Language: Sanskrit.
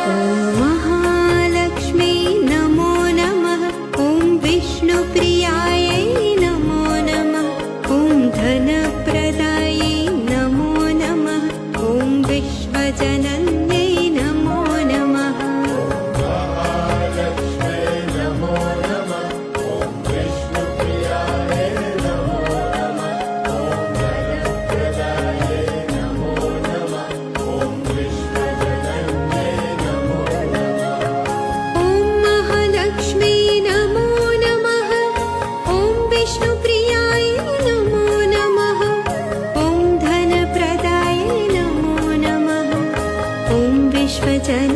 ॐ महालक्ष्मी नमो नमः। ॐ विष्णुप्रियायै नमो नमः। ॐ धनप्रदायै नमो नमः। ॐ विश्वजनन्यै नमो नमः। विश्वजन